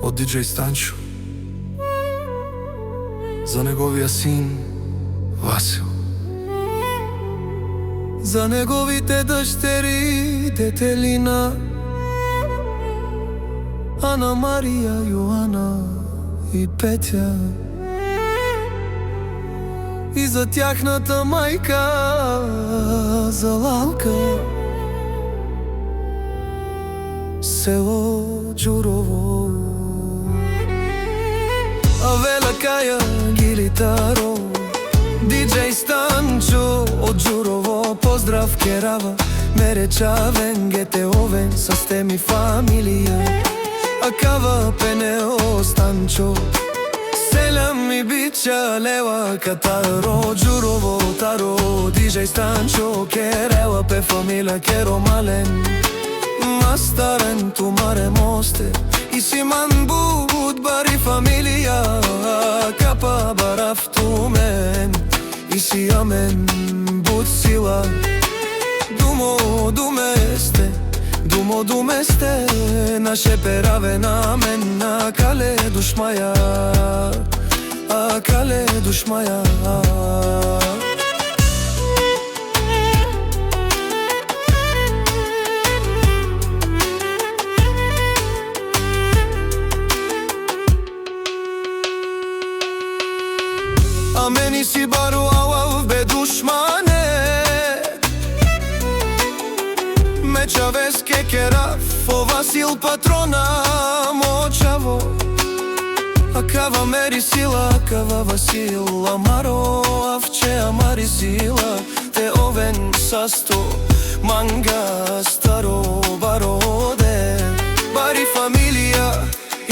од диџеј Станчо за неговиот син Васил, за неговите дъщери Детелина, Ана Марија, Јоана и Петја, и за тяхната мајка Залалка, село Ѓурово. А вела Каја Гилитаро, диџеј Станчо од Ѓурово, поздрав керава, ме реча венгете овен са сте ми фамилија. Акава Пенео Станчо, селям ми бича лева катаро, Ѓурово таро, диџеј Станчо керела пе фамилија керо мален, мастарен тумаре мосте, и симан буд бари фамилија, капа барав тумен, и си амен буд сила, думо думесте, думо думесте, наше пераве на мен, а кале душмаја, а кале душмаја. А мени си бару алав бе душмане, меча веске керав о Васил патрона мочаво. Акава мери сила, акава Васил амаро, авче амари сила, те овен састо манга старо бароде, бари фамилија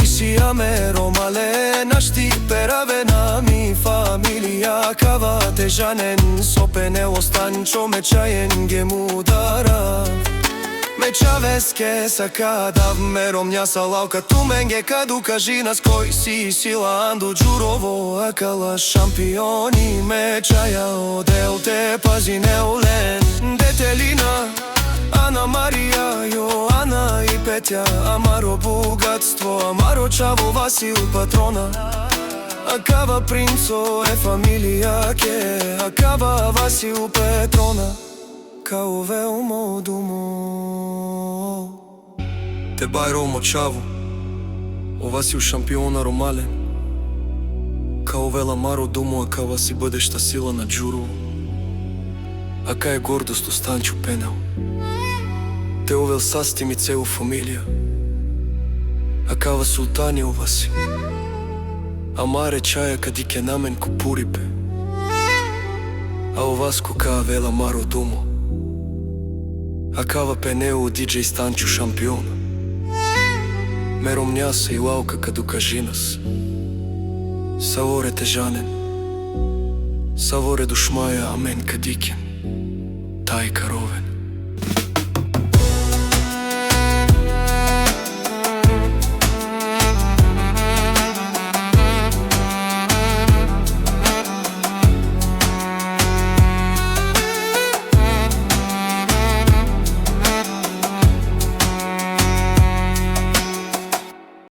и си амеро мале, нашти пераве на ми фамилија, кава тежанен со Пенео Станчо, мечаен ге му дара, меча веске сака да мером њаса лавка, тумен ге каду кажи нас кој си сила анду Ѓурово, акала шампиони мечаја одел те пази неулен, Детелина, Ана Марија, Јоана и Петја, амаро богатство, амаро чаво Васил патрона, акава принцо е фамилија ке, акава Васил петрона, као велмо думо. Те бајро мочаво, о Васил шампиона ромален, као вела маро думо, акава си бъдеща сила на Ѓурово, ака е гордост о Станчо Пенео. Те овел састи ми целу фамилија, акава султани о Васил, амаре чаја кади ке намен купурипе, а о Васко каа вела маро думо, акава Пенео диџеј Станчо шампиона, мером њаса и лаука каду кажи нас, саворе тежанен, саворе душмаја амен кадикен, тај каровен.